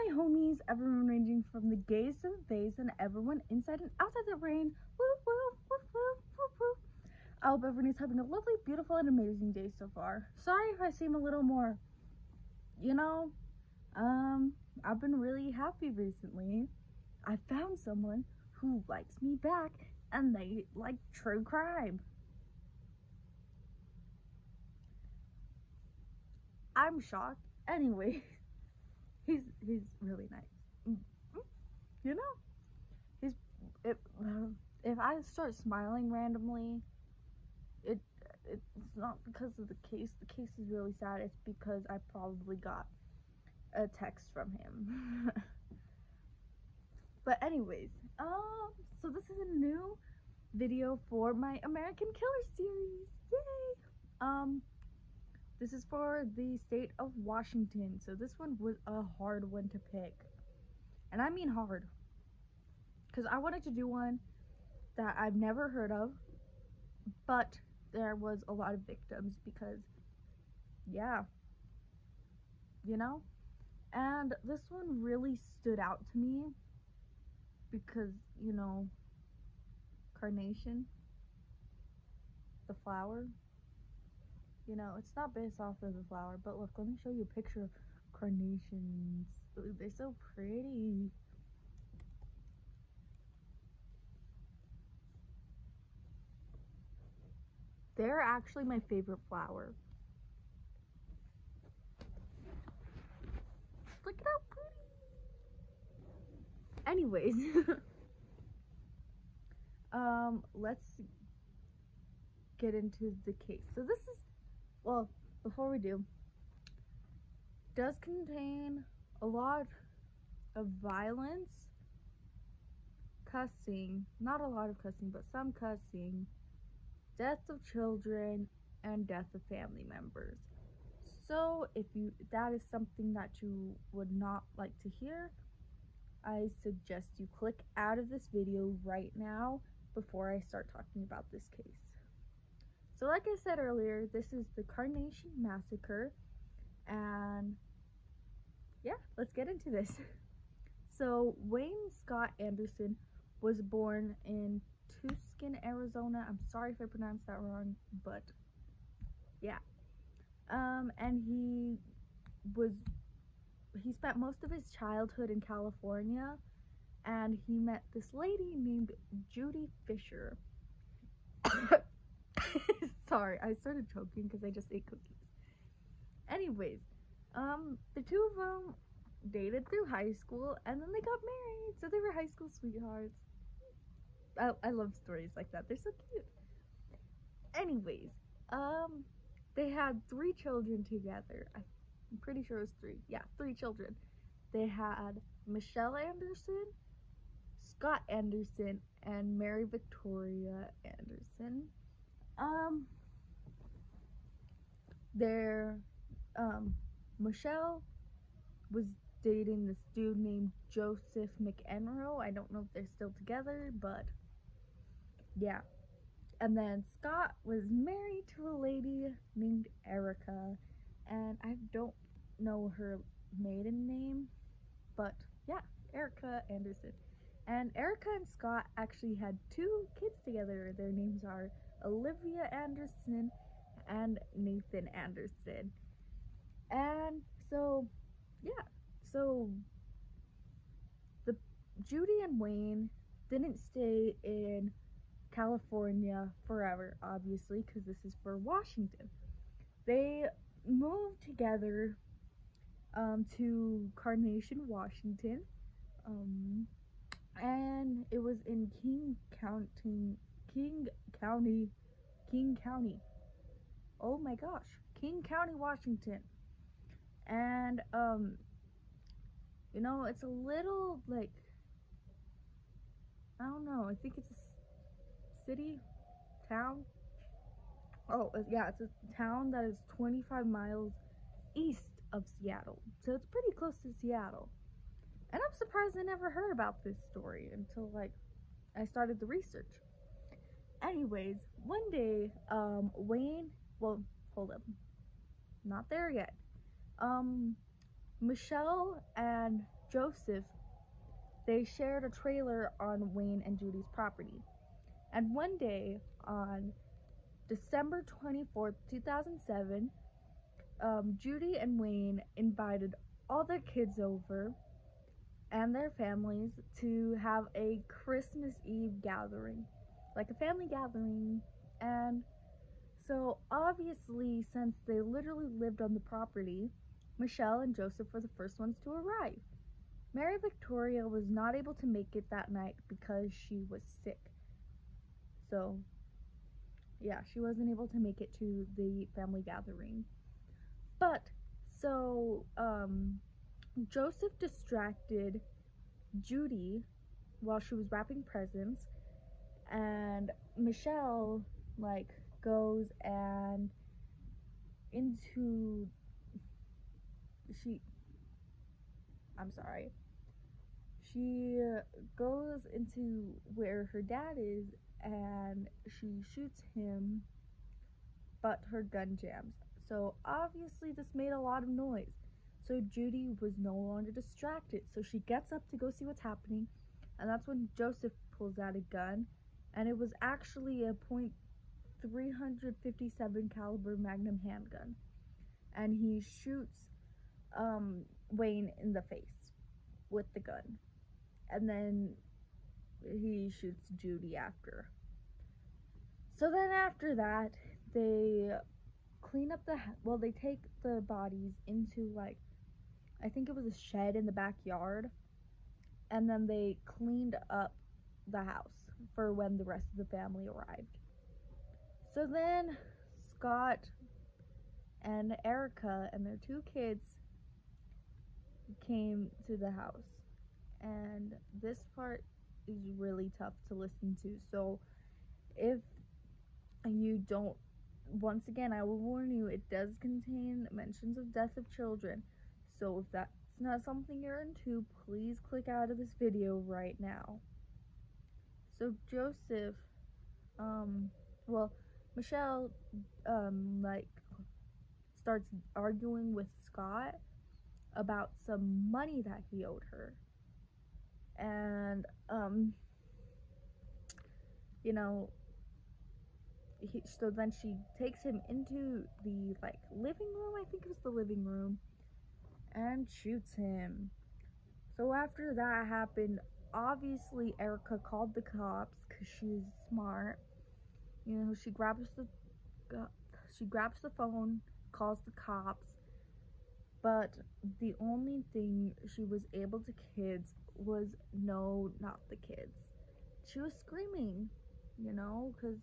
my homies, everyone ranging from the gays to the bays and everyone inside and outside the rain. Woo, woo, woo, woo, woo, woo. I hope everyone is having a lovely, beautiful, and amazing day so far. Sorry if I seem a little more, I've been really happy recently. I found someone who likes me back and they like true crime. I'm shocked. Anyway, he's really nice. You know, he's if I start smiling randomly, it's not because of the case. The case is really sad. It's because I probably got a text from him. But anyways, so this is a new video for my American Killer series. Yay! This is for the state of Washington. So this one was a hard one to pick. And I mean hard. Because I wanted to do one that I've never heard of, but there was a lot of victims because, yeah, and this one really stood out to me because, carnation, the flower, it's not based off of the flower, but look, let me show you a picture of carnations. Ooh, they're so pretty. They're actually my favorite flower. Look at how pretty. Anyways, let's get into the case. So this is, well, before we do, does contain a lot of violence, cussing, not a lot of cussing, but some cussing, death of children, and death of family members. So if that is something that you would not like to hear, I suggest you click out of this video right now before I start talking about this case. So like I said earlier, this is the Carnation Massacre, and yeah, let's get into this. So Wayne Scott Anderson was born in Tucson, Arizona. I'm sorry if I pronounced that wrong, but yeah. And he spent most of his childhood in California, and he met this lady named Judy Fisher. Sorry, I started choking because I just ate cookies. Anyways, the two of them dated through high school, and then they got married, so they were high school sweethearts. I love stories like that. They're so cute. Anyways, they had 3 children together. I'm pretty sure it was 3. Yeah, 3 children. They had Michelle Anderson, Scott Anderson, and Mary Victoria Anderson. Michelle was dating this dude named Joseph McEnroe. I don't know if they're still together, but yeah. And then Scott was married to a lady named Erica, and I don't know her maiden name, but yeah, Erica Anderson. And Erica and Scott actually had 2 kids together. Their names are Olivia Anderson and Nathan Anderson. And so, yeah, so the Judy and Wayne didn't stay in California forever, obviously, because this is for Washington. They moved together to Carnation, Washington, and it was in King County. Oh my gosh, King County, Washington. And it's a little like, I don't know, I think it's a city, town. Oh yeah, it's a town that is 25 miles east of Seattle, so it's pretty close to Seattle. And I'm surprised I never heard about this story until I started the research. Anyways, one day, Wayne, well, hold up, not there yet. Michelle and Joseph, they shared a trailer on Wayne and Judy's property. And one day on December 24th, 2007, Judy and Wayne invited all their kids over and their families to have a Christmas Eve gathering, like a family gathering. And so obviously, since they literally lived on the property, Michelle and Joseph were the first ones to arrive. Mary Victoria was not able to make it that night because she was sick. So yeah, she wasn't able to make it to the family gathering. But so Joseph distracted Judy while she was wrapping presents, and Michelle goes and into she goes into where her dad is, and she shoots him, but her gun jams. So obviously this made a lot of noise. So Judy was no longer distracted. So she gets up to go see what's happening, and that's when Joseph pulls out a gun, and it was actually a .357 caliber Magnum handgun, and he shoots Wayne in the face with the gun, and then he shoots Judy after. So then after that, they clean up they take the bodies into I think it was a shed in the backyard, and then they cleaned up the house for when the rest of the family arrived. So then Scott and Erica and their 2 kids came to the house, and this part is really tough to listen to. So if you don't, once again, I will warn you, it does contain mentions of death of children. So if that's not something you're into, please click out of this video right now. So Joseph, Michelle, starts arguing with Scott about some money that he owed her. And, so then she takes him into the, living room, I think it was the living room, and shoots him. So after that happened, obviously Erica called the cops because she's smart. She grabs the phone, calls the cops, but the only thing she was able to kids was no, not the kids. She was screaming, because,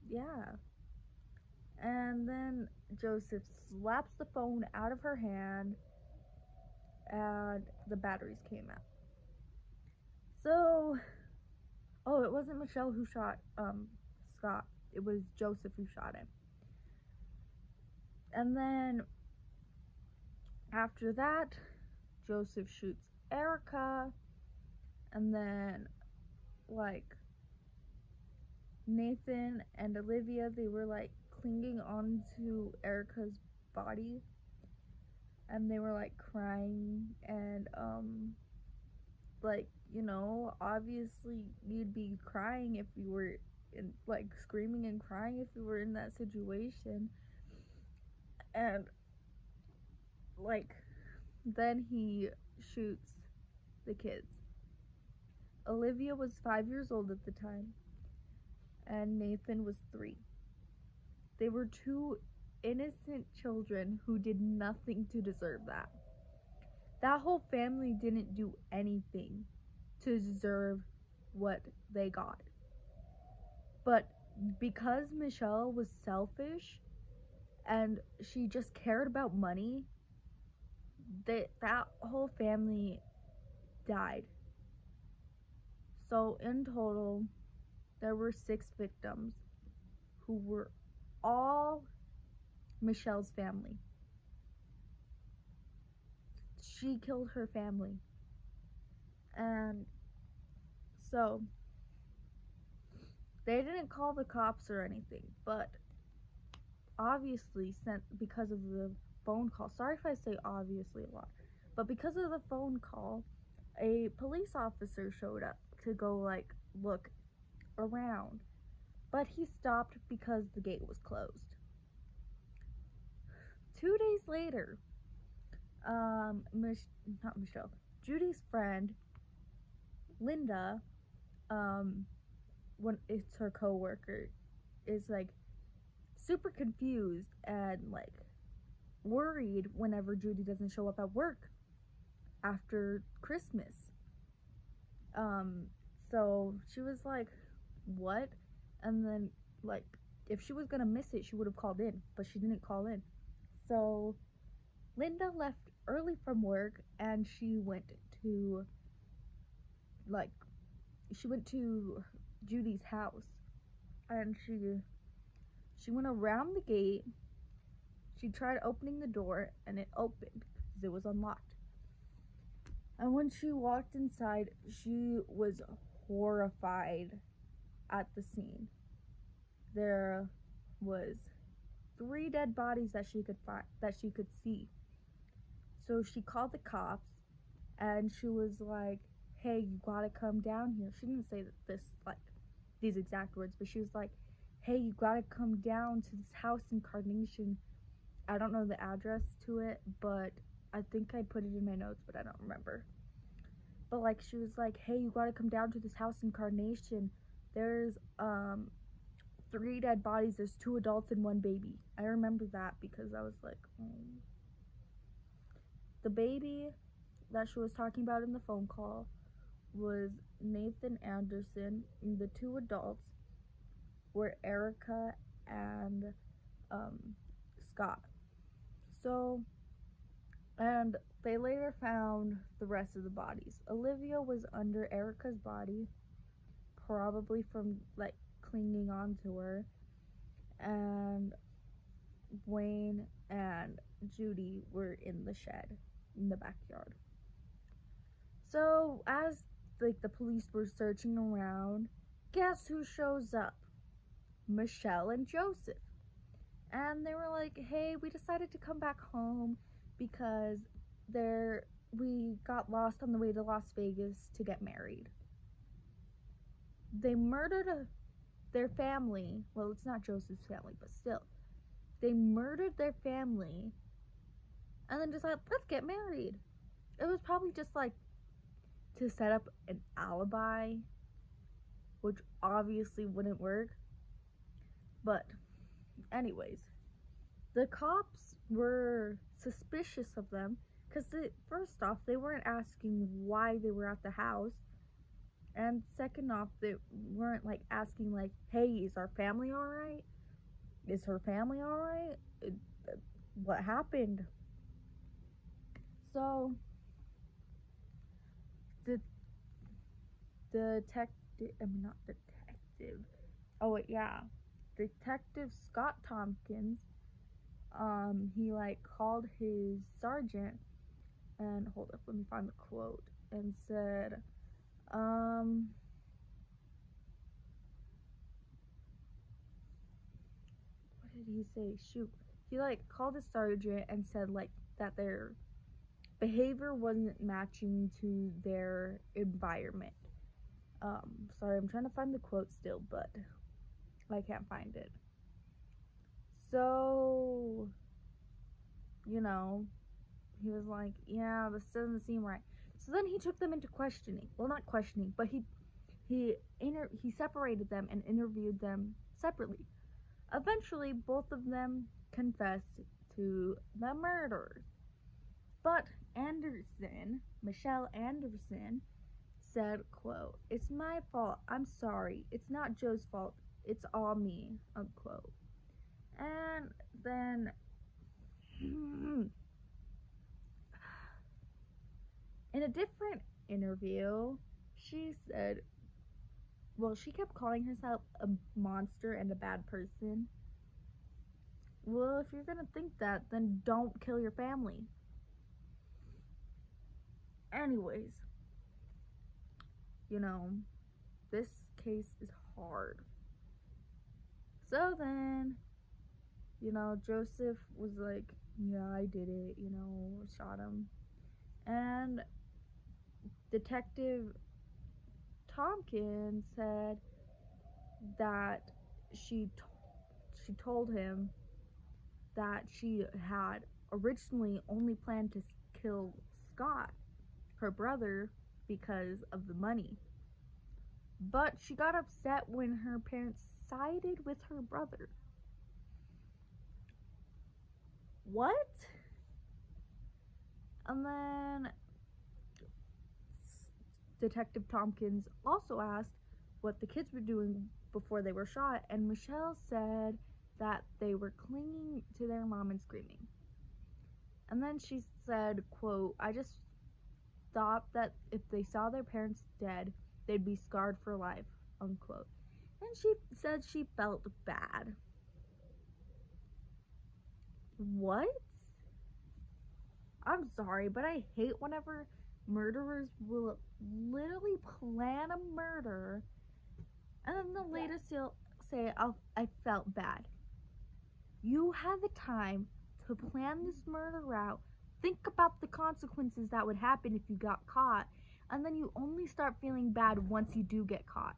yeah. And then Joseph slaps the phone out of her hand, and the batteries came out. So, it wasn't Michelle who shot Scott. It was Joseph who shot him. And then after that, Joseph shoots Erica, and then Nathan and Olivia, they were clinging onto Erica's body, and they were crying, and obviously you'd be crying if you were in, screaming and crying if you were in that situation. And then he shoots the kids. Olivia was 5 years old at the time, and Nathan was 3. They were 2 innocent children who did nothing to deserve that. That whole family didn't do anything to deserve what they got. But because Michelle was selfish and she just cared about money, that whole family died. So in total, there were 6 victims who were all Michelle's family. She killed her family. And so they didn't call the cops or anything, but obviously because of the phone call. Sorry if I say obviously a lot, But because of the phone call, a police officer showed up to go like look around. But he stopped because the gate was closed. 2 days later, not Michelle, Judy's friend, Linda, when it's her coworker, is like super confused and like worried whenever Judy doesn't show up at work after Christmas. So she was like, what? And then like if she was gonna miss it, she would have called in, but she didn't call in. So Linda left early from work and she went to Judy's house, and she went around the gate. She tried opening the door and it opened because it was unlocked. And when she walked inside, she was horrified at the scene. There was 3 dead bodies that she could see. So she called the cops and she was like, hey, you gotta come down here. She didn't say these exact words, but she was like, hey, you gotta come down to this house in Carnation. I don't know the address to it, but I think I put it in my notes, but I don't remember. But like she was like, hey, you gotta come down to this house in Carnation. There's 3 dead bodies. There's 2 adults and 1 baby. I remember that because I was like, oh. The baby that she was talking about in the phone call was Nathan Anderson, and the 2 adults were Erica and Scott. So, and they later found the rest of the bodies. Olivia was under Erica's body, probably from like clinging on to her, and Wayne and Judy were in the shed in the backyard. So as like the police were searching around, guess who shows up? Michelle and Joseph. And they were like, hey, we decided to come back home because we got lost on the way to Las Vegas to get married. They murdered their family. Well, it's not Joseph's family, but still. They murdered their family and then decided, let's get married. It was probably just like to set up an alibi, which obviously wouldn't work. But anyways, the cops were suspicious of them because first off, they weren't asking why they were at the house, and second off, they weren't like asking like, hey, is our family all right? Is her family all right? What happened? So the Detective Scott Tompkins, he like called his sergeant and hold up, let me find the quote, and said, what did he say? Shoot. He like called his sergeant and said like that their behavior wasn't matching to their environment. Sorry, I'm trying to find the quote still, but I can't find it. So, you know, he was like, yeah, this doesn't seem right. So then he took them into questioning. Well, not questioning, but he separated them and interviewed them separately. Eventually, both of them confessed to the murders. But Michelle Anderson, said, quote, it's my fault. I'm sorry. It's not Joe's fault. It's all me, unquote. And then in a different interview, she said, well, she kept calling herself a monster and a bad person. Well, if you're gonna think that, then don't kill your family. Anyways, you know, this case is hard. So then, you know, Joseph was like, yeah, I did it, you know, shot him. And Detective Tompkins said that she told him that she had originally only planned to kill Scott, her brother, because of the money. But she got upset when her parents sided with her brother. What? And then Detective Tompkins also asked what the kids were doing before they were shot, and Michelle said that they were clinging to their mom and screaming. And then she said, quote, "I just thought that if they saw their parents dead, they'd be scarred for life," unquote. And she said she felt bad. What? I'm sorry, but I hate whenever murderers will literally plan a murder and then the latest they'll say, I felt bad. You had the time to plan this murder out, think about the consequences that would happen if you got caught, and then you only start feeling bad once you do get caught.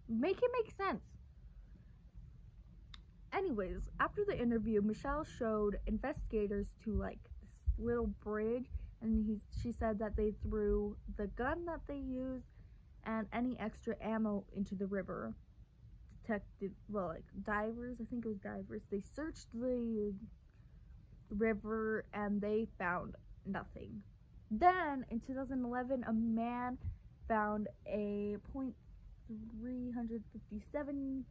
Make it make sense. Anyways, after the interview, Michelle showed investigators to like this little bridge, and she said that they threw the gun that they used and any extra ammo into the river. Divers, I think it was divers, they searched the river and they found nothing. Then in 2011, a man found a .357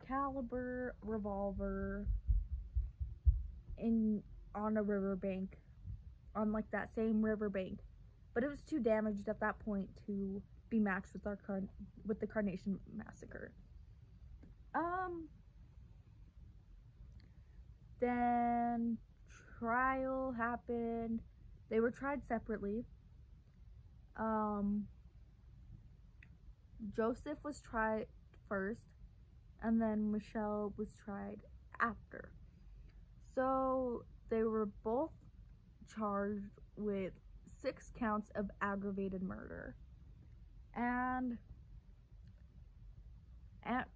caliber revolver on a riverbank, on like that same riverbank, but it was too damaged at that point to be matched with the Carnation Massacre. Then trial happened. They were tried separately. Joseph was tried first, and then Michelle was tried after. So they were both charged with 6 counts of aggravated murder. And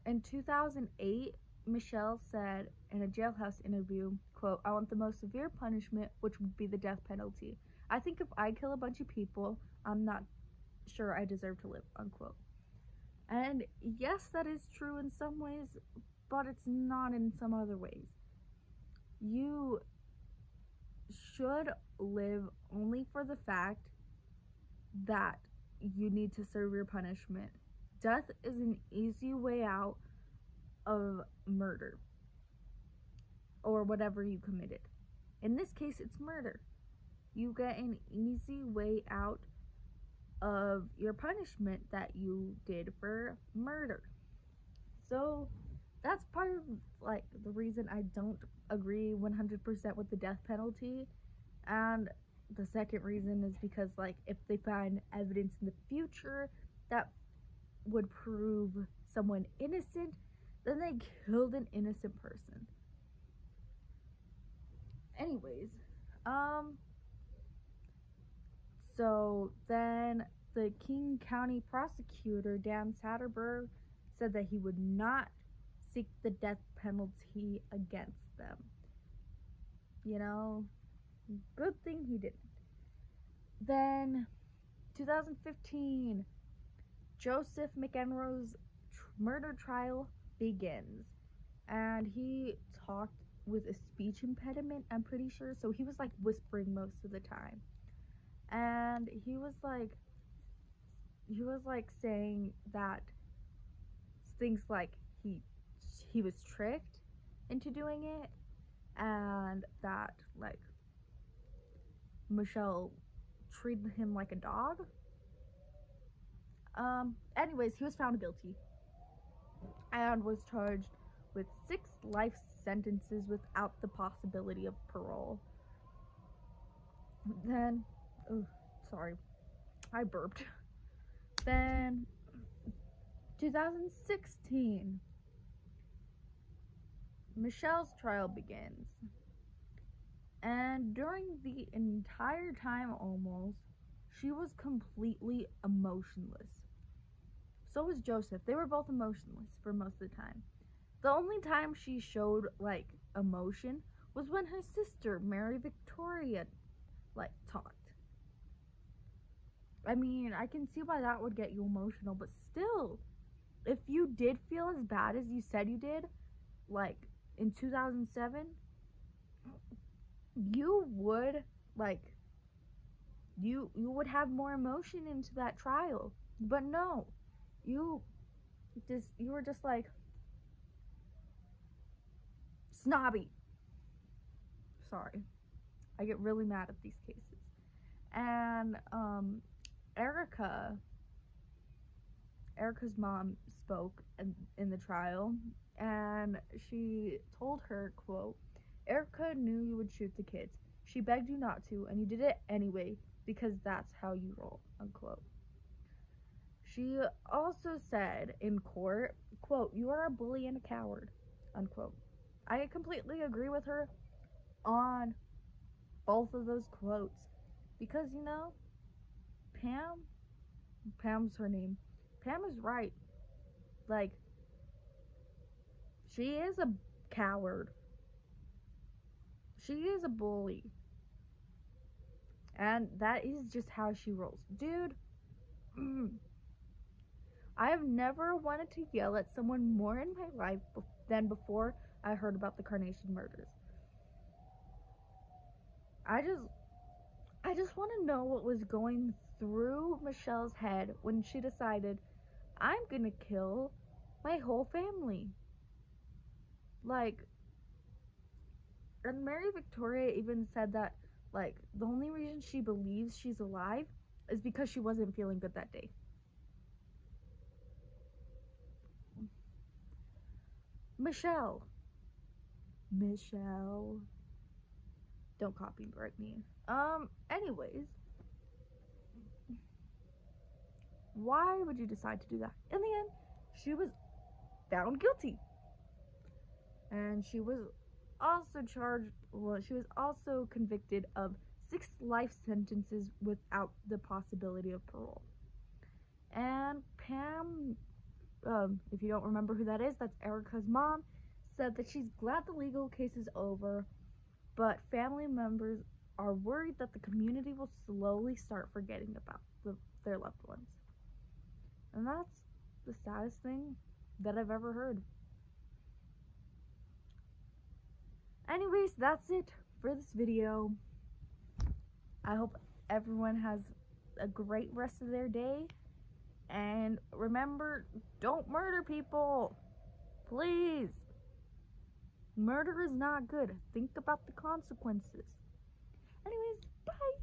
in 2008, Michelle said in a jailhouse interview, quote, "I want the most severe punishment, which would be the death penalty. I think if I kill a bunch of people, I'm not sure I deserve to live," unquote. And yes, that is true in some ways, but it's not in some other ways. You should live only for the fact that you need to serve your punishment. Death is an easy way out of murder or whatever you committed. In this case, it's murder. You get an easy way out of your punishment that you did for murder. So that's part of like the reason I don't agree 100% with the death penalty. And the second reason is because like if they find evidence in the future that would prove someone innocent, then they killed an innocent person. Anyways, so then the King County prosecutor, Dan Satterberg, said that he would not seek the death penalty against them. You know, good thing he didn't. Then 2015, Joseph McEnroe's murder trial begins, and he talked with a speech impediment, I'm pretty sure, so he was like whispering most of the time. And he was like saying that things like he was tricked into doing it, and that like Michelle treated him like a dog. Anyways, he was found guilty and was charged with 6 life sentences without the possibility of parole. Then, sorry, I burped. Then, 2016, Michelle's trial begins. And during the entire time almost, she was completely emotionless. So was Joseph. They were both emotionless for most of the time. The only time she showed, like, emotion was when her sister, Mary Victoria, like, talked. I mean, I can see why that would get you emotional, but still, if you did feel as bad as you said you did, like, in 2007, you would, like, you would have more emotion into that trial. But no, you were just like snobby. Sorry, I get really mad at these cases. And Erica's mom spoke in the trial, and she told her, quote, Erica knew you would shoot the kids. She begged you not to, and you did it anyway because that's how you roll, unquote. She also said in court, quote, you are a bully and a coward, unquote. I completely agree with her on both of those quotes because, you know, Pam's her name. Pam is right. Like, she is a coward. She is a bully. And that is just how she rolls. Dude, I have never wanted to yell at someone more in my life than before I heard about the Carnation murders. I just want to know what was going through Michelle's head when she decided, I'm gonna kill my whole family. Like, and Mary Victoria even said that, like, the only reason she believes she's alive is because she wasn't feeling good that day. Michelle. Don't copyright me. Anyways. Why would you decide to do that? In the end, she was found guilty. And she was also she was also convicted of 6 life sentences without the possibility of parole. And Pam, if you don't remember who that is, that's Erica's mom, said that she's glad the legal case is over, but family members are worried that the community will slowly start forgetting about their loved ones. And that's the saddest thing that I've ever heard. Anyways, that's it for this video. I hope everyone has a great rest of their day. And remember, don't murder people. Please. Murder is not good. Think about the consequences. Anyways, bye.